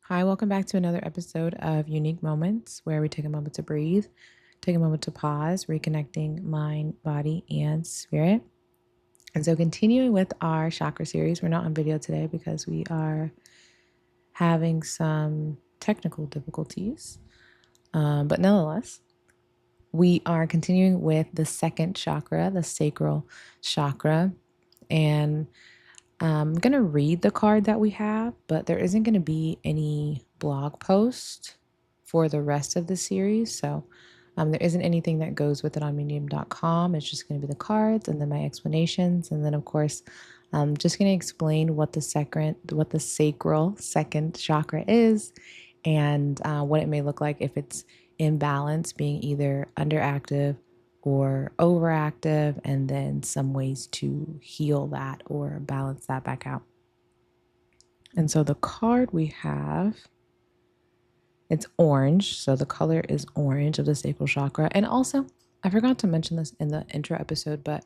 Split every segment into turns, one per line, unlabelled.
Hi, welcome back to another episode of Unique Moments, where we take a moment to breathe, take a moment to pause, reconnecting mind, body, and spirit. And so, continuing with our chakra series, we're not on video today because we are having some technical difficulties. But nonetheless, we are continuing with the second chakra, the sacral chakra. And I'm going to read the card that we have, but there isn't going to be any blog post for the rest of the series. So there isn't anything that goes with it on medium.com. It's just going to be the cards and then my explanations. And then, of course, I'm just going to explain what the sacral second chakra is and what it may look like if it's imbalance, being either underactive or overactive, and then some ways to heal that or balance that back out. And so the card we have, it's orange. So the color is orange of the sacral chakra. And also, I forgot to mention this in the intro episode, but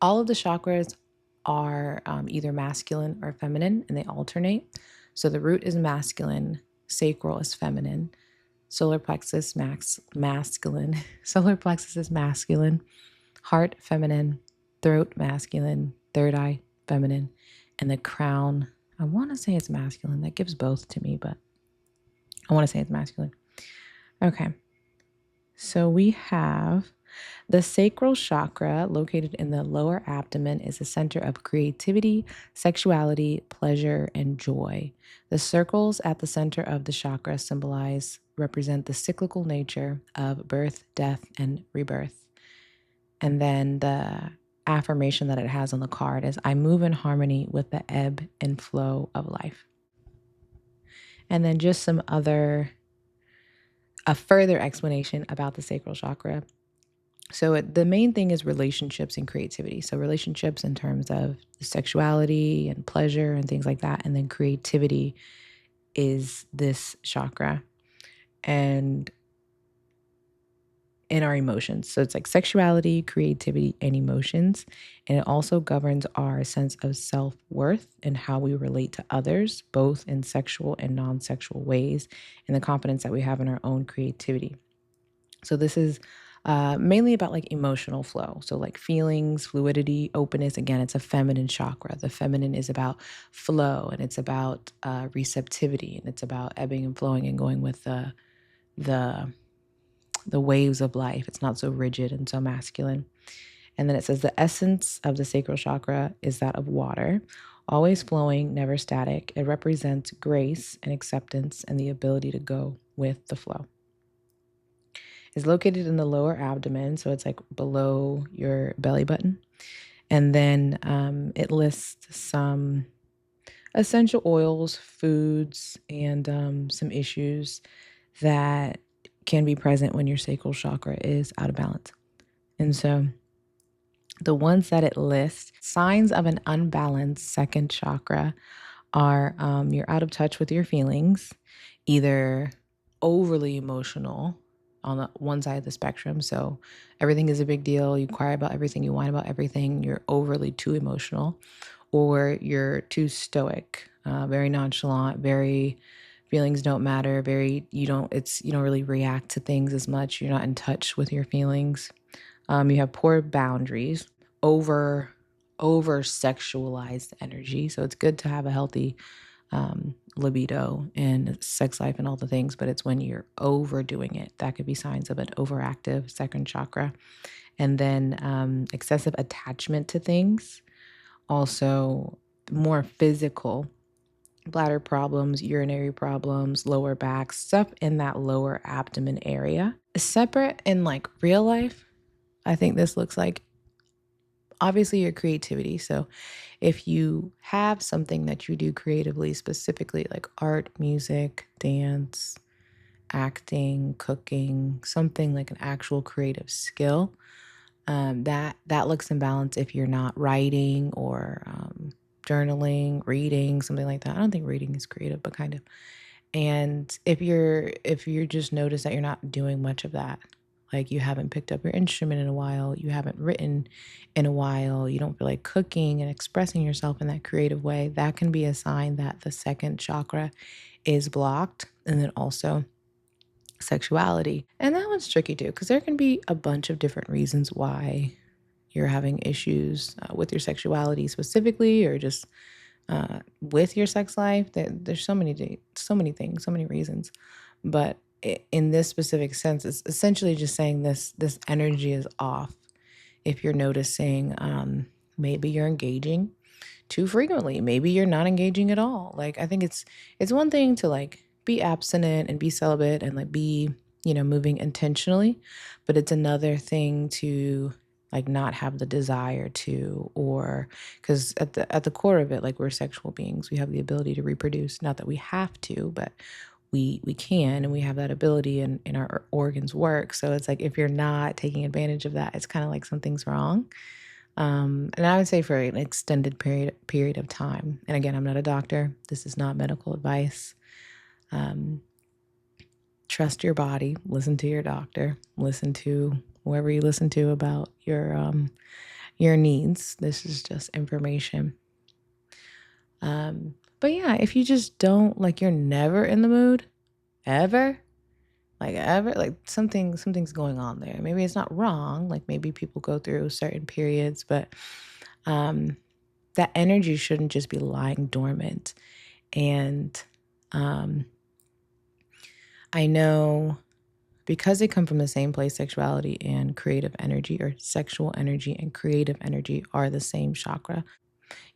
all of the chakras are either masculine or feminine, and they alternate. So the root is masculine, sacral is feminine, solar plexus masculine, solar plexus is masculine, heart feminine, throat masculine, third eye feminine, and the crown, I want to say it's masculine. That gives both to me, but I want to say it's masculine. Okay. So we have the sacral chakra located in the lower abdomen is the center of creativity, sexuality, pleasure, and joy. The circles at the center of the chakra represent the cyclical nature of birth, death, and rebirth. And then the affirmation that it has on the card is, I move in harmony with the ebb and flow of life. And then just a further explanation about the sacral chakra. So the main thing is relationships and creativity. So relationships in terms of sexuality and pleasure and things like that. And then creativity is this chakra. And in our emotions. So it's like sexuality, creativity, and emotions. And it also governs our sense of self-worth and how we relate to others, both in sexual and non-sexual ways, and the confidence that we have in our own creativity. So this is mainly about like emotional flow. So like feelings, fluidity, openness. Again, it's a feminine chakra. The feminine is about flow, and it's about receptivity, and it's about ebbing and flowing and going with the waves of life. It's not so rigid and so masculine. And then it says the essence of the sacral chakra is that of water, always flowing, never static. It represents grace and acceptance and the ability to go with the flow. It's located in the lower abdomen, so it's like below your belly button. And then it lists some essential oils, foods, and some issues that can be present when your sacral chakra is out of balance. And so the ones that it lists, signs of an unbalanced second chakra are you're out of touch with your feelings, either overly emotional on the one side of the spectrum. So everything is a big deal. You cry about everything, you whine about everything, you're overly too emotional, or you're too stoic, very nonchalant, very feelings don't matter, you don't really react to things as much. You're not in touch with your feelings. You have poor boundaries, over sexualized energy. So it's good to have a healthy libido and sex life and all the things, but it's when you're overdoing it that could be signs of an overactive second chakra. And then excessive attachment to things, also more physical, bladder problems, urinary problems, lower back, stuff in that lower abdomen area. Separate in like real life, I think this looks like obviously your creativity. So if you have something that you do creatively, specifically like art, music, dance, acting, cooking, something like an actual creative skill, that looks imbalanced if you're not writing or journaling, reading, something like that. I don't think reading is creative, but kind of. And if you're just notice that you're not doing much of that, like you haven't picked up your instrument in a while, you haven't written in a while, you don't feel like cooking and expressing yourself in that creative way, that can be a sign that the second chakra is blocked. And then also sexuality. And that one's tricky too, because there can be a bunch of different reasons why you're having issues with your sexuality specifically, or just with your sex life. There's so many things, so many reasons. But in this specific sense, it's essentially just saying this energy is off. If you're noticing, maybe you're engaging too frequently, maybe you're not engaging at all. Like, I think it's one thing to like be abstinent and be celibate and like be, moving intentionally, but it's another thing to like not have the desire to, or because at the core of it, like, we're sexual beings, we have the ability to reproduce. Not that we have to, but we can, and we have that ability, and our organs work. So it's like, if you're not taking advantage of that, it's kind of like something's wrong. And I would say for an extended period of time. And again, I'm not a doctor. This is not medical advice. Trust your body. Listen to your doctor. Listen to whoever you listen to about your needs. This is just information. But yeah, if you just don't, like, you're never in the mood, ever, like something's going on there. Maybe it's not wrong. Like, maybe people go through certain periods, but that energy shouldn't just be lying dormant. And I know, because they come from the same place, sexuality and creative energy, or sexual energy and creative energy are the same chakra,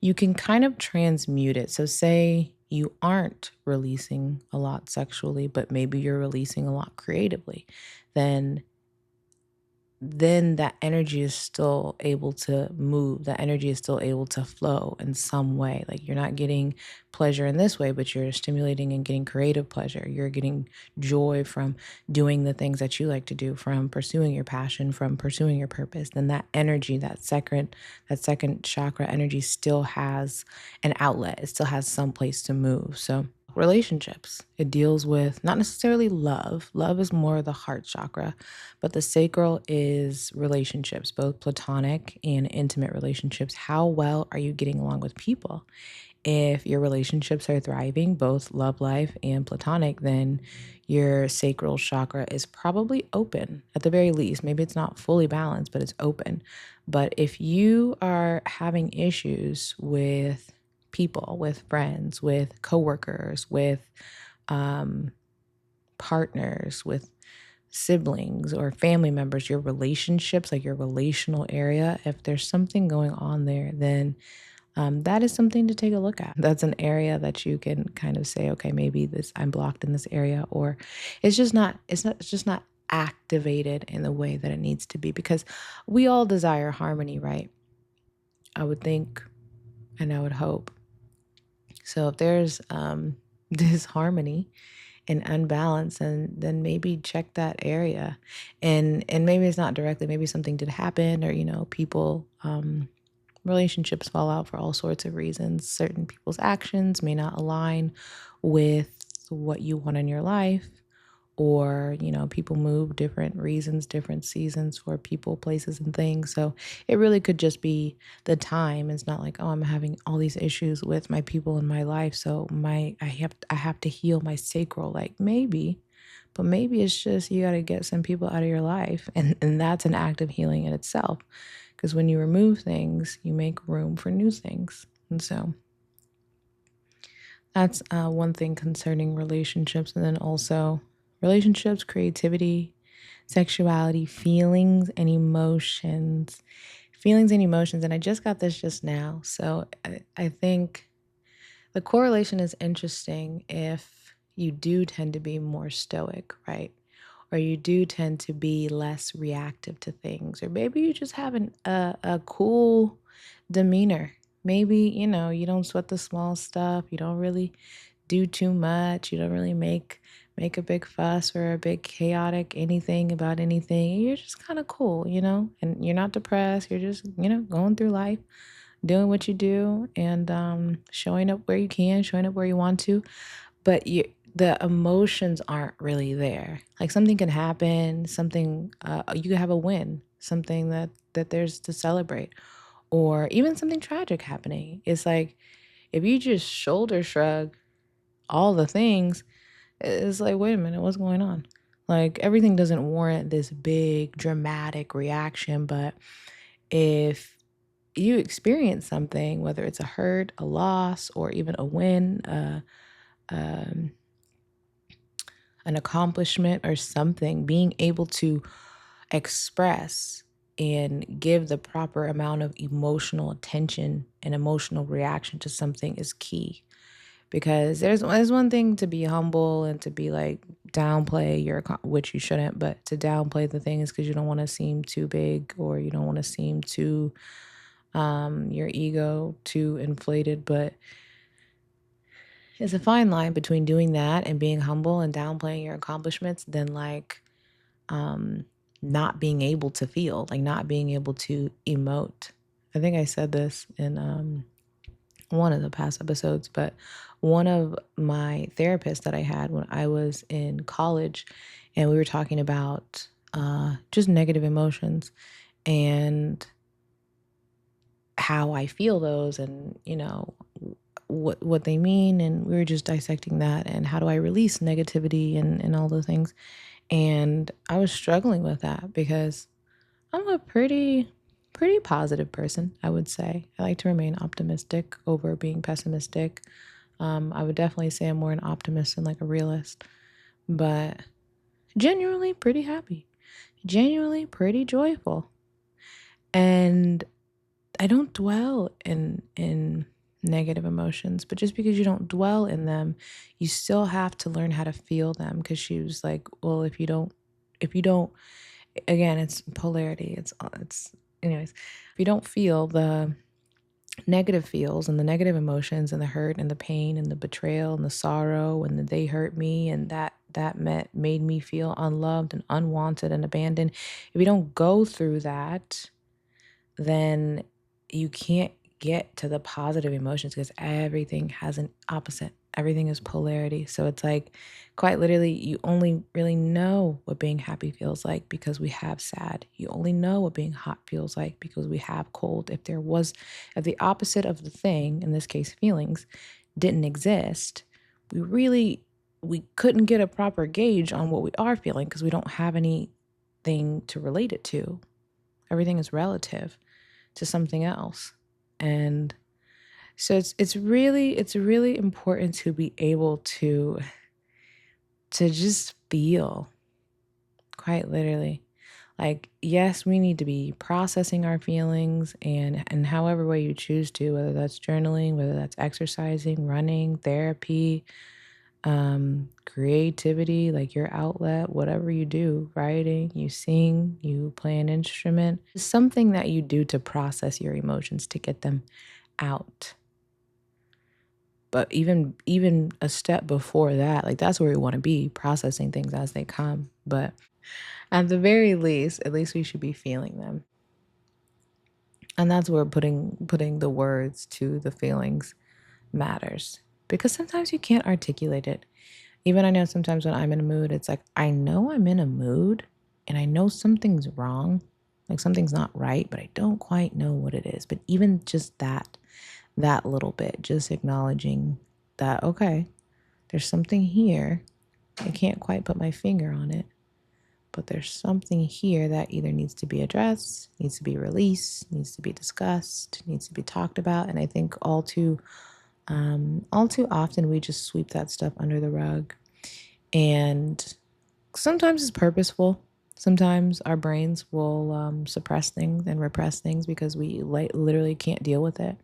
you can kind of transmute it. So say you aren't releasing a lot sexually, but maybe you're releasing a lot creatively, then that energy is still able to move. That energy is still able to flow in some way. Like, you're not getting pleasure in this way, but you're stimulating and getting creative pleasure. You're getting joy from doing the things that you like to do, from pursuing your passion, from pursuing your purpose. Then that energy, that second chakra energy, still has an outlet. It still has some place to move. So relationships, it deals with not necessarily love. Love is more the heart chakra, but the sacral is relationships, both platonic and intimate relationships. How well are you getting along with people? If your relationships are thriving, both love life and platonic, then your sacral chakra is probably open at the very least. Maybe it's not fully balanced, but it's open. But if you are having issues with people, with friends, with coworkers, with partners, with siblings or family members, your relationships, like your relational area, if there's something going on there, then that is something to take a look at. That's an area that you can kind of say, okay, maybe I'm blocked in this area, or it's just not activated in the way that it needs to be, because we all desire harmony, right? I would think, and I would hope. So if there's disharmony and unbalance, and then maybe check that area. And maybe it's not directly, maybe something did happen, or people, relationships fall out for all sorts of reasons. Certain people's actions may not align with what you want in your life, or people move, different reasons, different seasons for people, places, and things. So it really could just be the time. It's not like, oh, I'm having all these issues with my people in my life, so I have to heal my sacral. Like, maybe, but maybe it's just you got to get some people out of your life, and that's an act of healing in itself, because when you remove things, you make room for new things. And so that's one thing concerning relationships. And then also relationships, creativity, sexuality, feelings and emotions. And I just got this just now. So I think the correlation is interesting if you do tend to be more stoic, right? Or you do tend to be less reactive to things. Or maybe you just have a cool demeanor. Maybe, you don't sweat the small stuff. You don't really do too much. You don't really make a big fuss or a big chaotic anything about anything. You're just kind of cool, and you're not depressed. You're just, going through life, doing what you do, and showing up where you can, showing up where you want to. But the emotions aren't really there. Like, something can happen, something, you could have a win, something that there's to celebrate, or even something tragic happening. It's like, if you just shoulder shrug all the things, it's like, wait a minute, what's going on? Like, everything doesn't warrant this big dramatic reaction, but if you experience something, whether it's a hurt, a loss, or even a win, um, an accomplishment or something, being able to express and give the proper amount of emotional attention and emotional reaction to something is key. Because there's one thing to be humble and to be like downplay which you shouldn't, but to downplay the thing is because you don't want to seem too big, or you don't want to seem too your ego too inflated. But it's a fine line between doing that and being humble and downplaying your accomplishments than like um not being able to feel, like not being able to emote. I think I said this in one of the past episodes, but one of my therapists that I had when I was in college, and we were talking about just negative emotions and how I feel those, and what they mean, and we were just dissecting that, and how do I release negativity and all those things. And I was struggling with that because I'm a pretty positive person, I would say. I like to remain optimistic over being pessimistic. I would definitely say I'm more an optimist than like a realist, but genuinely pretty happy, genuinely pretty joyful. And I don't dwell in negative emotions, but just because you don't dwell in them, you still have to learn how to feel them. Because she was like, well, if you don't, again, it's polarity. It's anyways. If you don't feel the negative feels and the negative emotions and the hurt and the pain and the betrayal and the sorrow and that they hurt me and that made me feel unloved and unwanted and abandoned. If you don't go through that, then you can't get to the positive emotions because everything has an opposite. Everything is polarity. So it's like, quite literally, you only really know what being happy feels like because we have sad. You only know what being hot feels like because we have cold. If the opposite of the thing, in this case, feelings, didn't exist, we couldn't get a proper gauge on what we are feeling because we don't have anything to relate it to. Everything is relative to something else. And so it's really important to be able to just feel, quite literally. Like, yes, we need to be processing our feelings and however way you choose to, whether that's journaling, whether that's exercising, running, therapy, creativity, like your outlet, whatever you do, writing, you sing, you play an instrument, something that you do to process your emotions, to get them out. But even a step before that, like that's where we want to be, processing things as they come. But at the very least, at least we should be feeling them. And that's where putting the words to the feelings matters. Because sometimes you can't articulate it. Even I know sometimes when I'm in a mood, it's like I know I'm in a mood and I know something's wrong, like something's not right, but I don't quite know what it is. But even just that little bit, just acknowledging that, okay, there's something here. I can't quite put my finger on it, but there's something here that either needs to be addressed, needs to be released, needs to be discussed, needs to be talked about. And I think all too often we just sweep that stuff under the rug. And sometimes it's purposeful. Sometimes our brains will suppress things and repress things because we literally can't deal with it,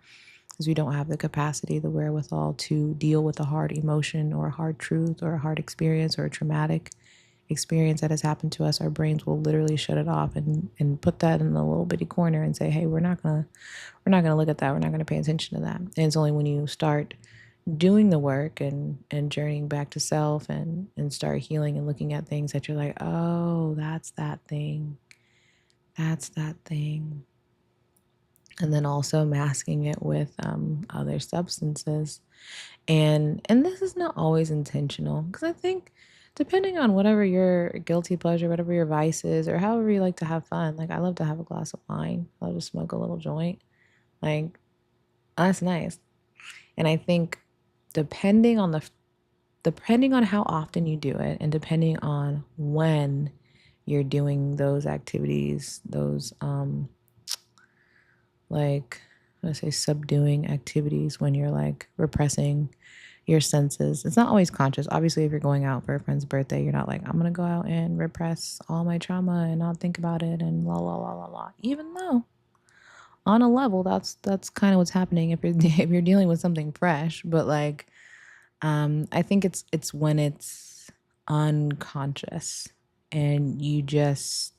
because we don't have the capacity, the wherewithal to deal with a hard emotion or a hard truth or a hard experience or a traumatic experience that has happened to us. Our brains will literally shut it off and put that in a little bitty corner and say, hey, we're not gonna look at that. We're not gonna pay attention to that. And it's only when you start doing the work and journeying back to self and start healing and looking at things that you're like, oh, that's that thing. That's that thing. And then also masking it with other substances. And this is not always intentional, because I think depending on whatever your guilty pleasure, whatever your vice is, or however you like to have fun, like I love to have a glass of wine. I love to smoke a little joint. Like, that's nice. And I think depending on the depending on how often you do it and depending on when you're doing those activities, those like, let's say subduing activities, when you're like repressing your senses. It's not always conscious. Obviously, if you're going out for a friend's birthday, you're not like, I'm gonna go out and repress all my trauma and not think about it and la la la la la. Even though on a level, that's kind of what's happening if you're if you're dealing with something fresh. But like, I think it's when it's unconscious and you just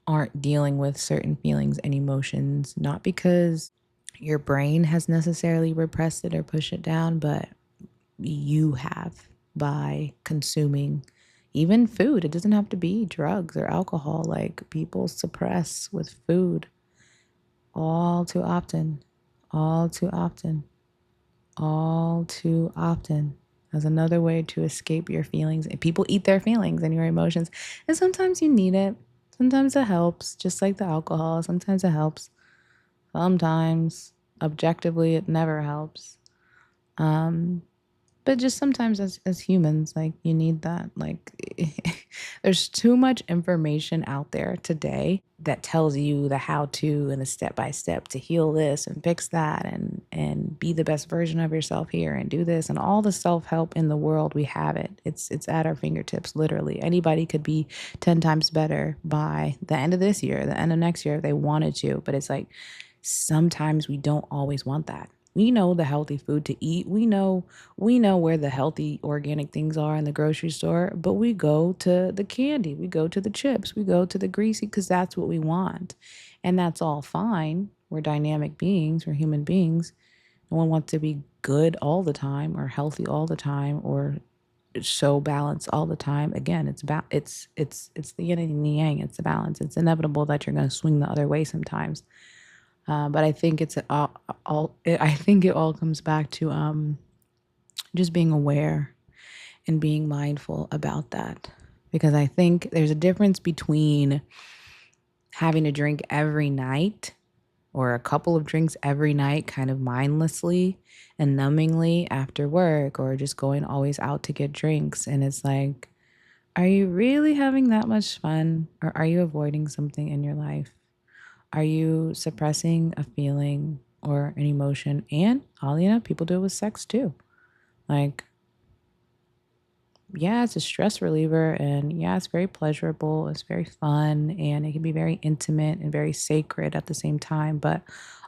aren't dealing with certain feelings and emotions, not because your brain has necessarily repressed it or pushed it down, but you have by consuming even food. It doesn't have to be drugs or alcohol. Like people suppress with food all too often, all too often, all too often as another way to escape your feelings. And people eat their feelings and your emotions. And sometimes you need it. Sometimes it helps, just like the alcohol. Sometimes it helps. Sometimes, objectively, it never helps. But just sometimes as humans, like you need that. Like there's too much information out there today that tells you the how to and the step by step to heal this and fix that and be the best version of yourself here and do this and all the self-help in the world. We have it. It's at our fingertips, literally. Anybody could be 10 times better by the end of this year, the end of next year if they wanted to. But it's like sometimes we don't always want that. We know the healthy food to eat. We know where the healthy organic things are in the grocery store, but we go to the candy, we go to the chips, we go to the greasy because that's what we want. And that's all fine. We're dynamic beings, we're human beings. No one wants to be good all the time or healthy all the time or so balanced all the time. Again, it's the yin and the yang, it's the balance. It's inevitable that you're going to swing the other way sometimes. But I think I think it all comes back to just being aware and being mindful about that. Because I think there's a difference between having a drink every night or a couple of drinks every night, kind of mindlessly and numbingly after work, or just going always out to get drinks. And it's like, are you really having that much fun, or are you avoiding something in your life? Are you suppressing a feeling or an emotion? And oddly enough, people do it with sex too. Like, yeah, it's a stress reliever and yeah, it's very pleasurable. It's very fun and it can be very intimate and very sacred at the same time. But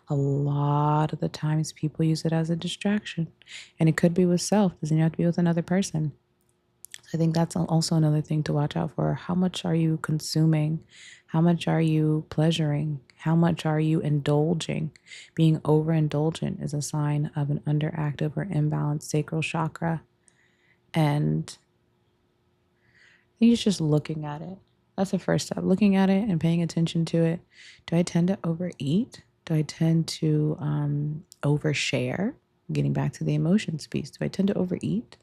a lot of the times people use it as a distraction. And it could be with self, doesn't have to be with another person. I think that's also another thing to watch out for. How much are you consuming? How much are you pleasuring? How much are you indulging? Being overindulgent is a sign of an underactive or imbalanced sacral chakra. And I think it's just looking at it. That's the first step, looking at it and paying attention to it. Do I tend to overeat? Do I tend to overshare? Getting back to the emotions piece. Do I tend to overeat?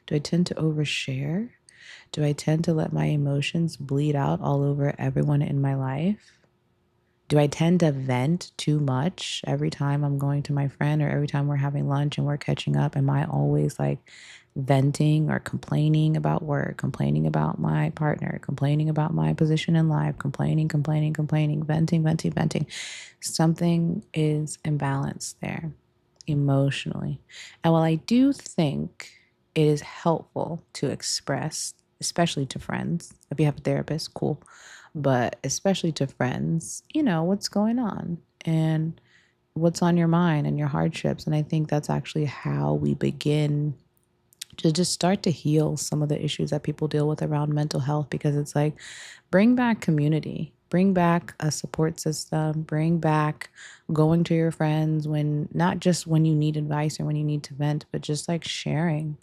Do I tend to overshare? Do I tend to let my emotions bleed out all over everyone in my life? Do I tend to vent too much every time I'm going to my friend or every time we're having lunch and we're catching up? Am I always like venting or complaining about work, complaining about my partner, complaining about my position in life, complaining, venting? Something is imbalanced there emotionally. And while I do think it is helpful to express, especially to friends, if you have a therapist, cool, but especially to friends, what's going on and what's on your mind and your hardships. And I think that's actually how we begin to just start to heal some of the issues that people deal with around mental health, because it's like, bring back community, bring back a support system, bring back going to your friends when, not just when you need advice or when you need to vent, but just like sharing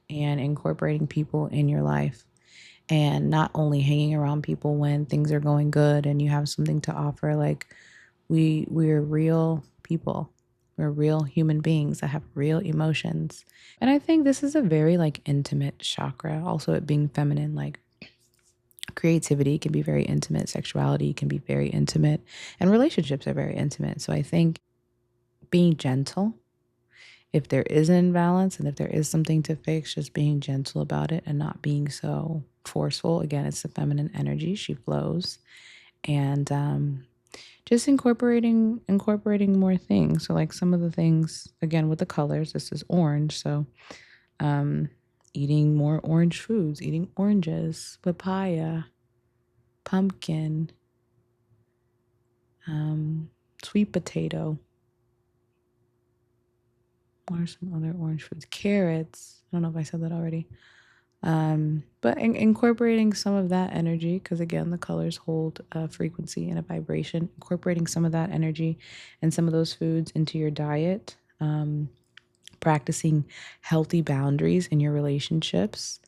and incorporating people in your life, and not only hanging around people when things are going good and you have something to offer. Like we're real people. We're real human beings that have real emotions. And I think this is a very like intimate chakra. Also it being feminine, like creativity can be very intimate, sexuality can be very intimate, and relationships are very intimate. So I think being gentle if there is an imbalance and if there is something to fix, just being gentle about it and not being so forceful. Again, it's the feminine energy. She flows. And just incorporating more things. So like some of the things, again, with the colors, this is orange. So eating more orange foods, eating oranges, papaya, pumpkin, sweet potato. What are some other orange foods? Carrots. I don't know if I said that already. But incorporating some of that energy, because again, the colors hold a frequency and a vibration, incorporating some of that energy and some of those foods into your diet, practicing healthy boundaries in your relationships,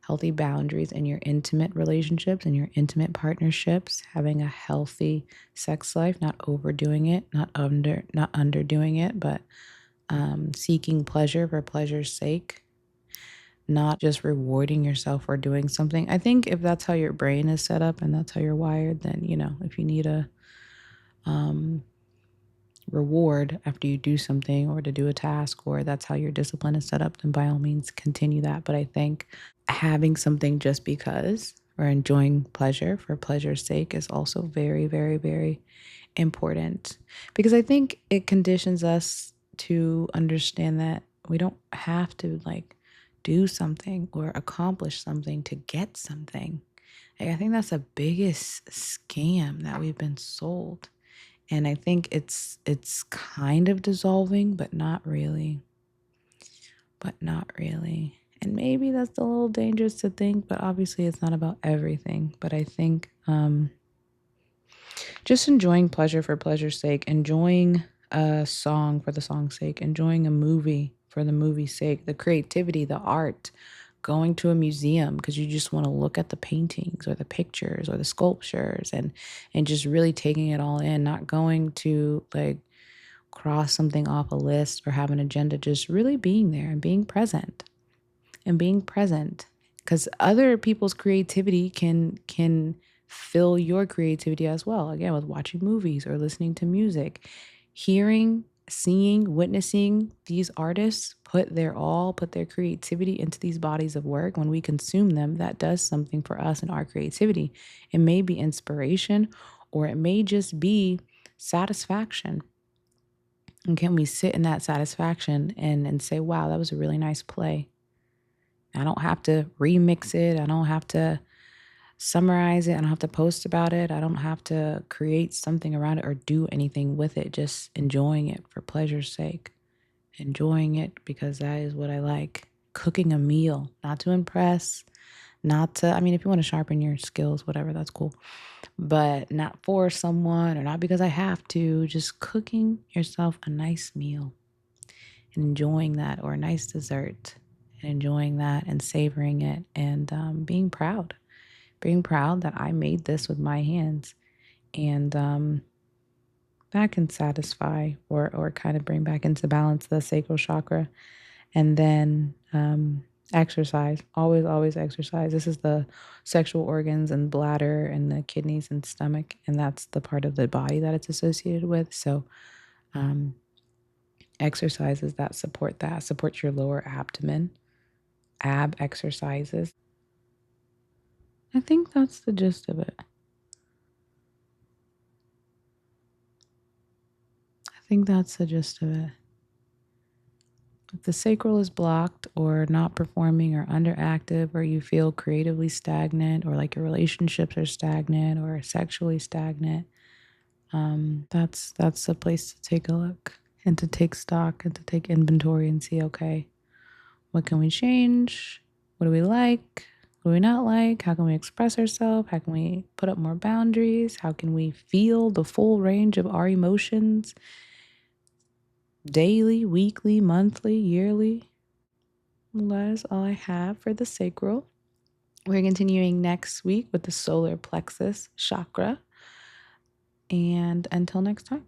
healthy boundaries in your intimate relationships and your intimate partnerships, having a healthy sex life, not overdoing it, not underdoing it, but seeking pleasure for pleasure's sake, not just rewarding yourself for doing something. I think if that's how your brain is set up and that's how you're wired, then, if you need a reward after you do something or to do a task, or that's how your discipline is set up, then by all means continue that. But I think having something just because or enjoying pleasure for pleasure's sake is also very, very, very important, because I think it conditions us to understand that we don't have to do something or accomplish something to get something. I think that's the biggest scam that we've been sold. And I think it's kind of dissolving, but not really. And maybe that's a little dangerous to think, but obviously it's not about everything. But I think just enjoying pleasure for pleasure's sake, enjoying a song for the song's sake, enjoying a movie for the movie's sake, the creativity, the art, going to a museum because you just want to look at the paintings or the pictures or the sculptures, and just really taking it all in, not going to cross something off a list or have an agenda, just really being there and being present because other people's creativity can fill your creativity as well, again, with watching movies or listening to music, hearing, seeing, witnessing these artists put their all, put their creativity into these bodies of work. When we consume them, that does something for us and our creativity. It may be inspiration, or it may just be satisfaction. And can we sit in that satisfaction and say, wow, that was a really nice play. I don't have to remix it. I don't have to summarize it. I don't have to post about it. I don't have to create something around it or do anything with it. Just enjoying it for pleasure's sake. Enjoying it because that is what I like. Cooking a meal, not to impress, not to, I mean, if you want to sharpen your skills, whatever, that's cool. But not for someone or not because I have to. Just cooking yourself a nice meal and enjoying that, or a nice dessert and enjoying that and savoring it, and being proud that I made this with my hands. And that can satisfy or kind of bring back into balance the sacral chakra. And then exercise, always exercise. This is the sexual organs and bladder and the kidneys and stomach, and that's the part of the body that it's associated with. So exercises that support your lower abdomen, ab exercises. I think that's the gist of it. If the sacral is blocked or not performing or underactive, or you feel creatively stagnant, or like your relationships are stagnant or sexually stagnant, that's the place to take a look and to take stock and to take inventory and see, okay, what can we change? What do we like? What do we not like? How can we express ourselves? How can we put up more boundaries? How can we feel the full range of our emotions daily, weekly, monthly, yearly? That is all I have for the sacral. We're continuing next week with the solar plexus chakra. And until next time.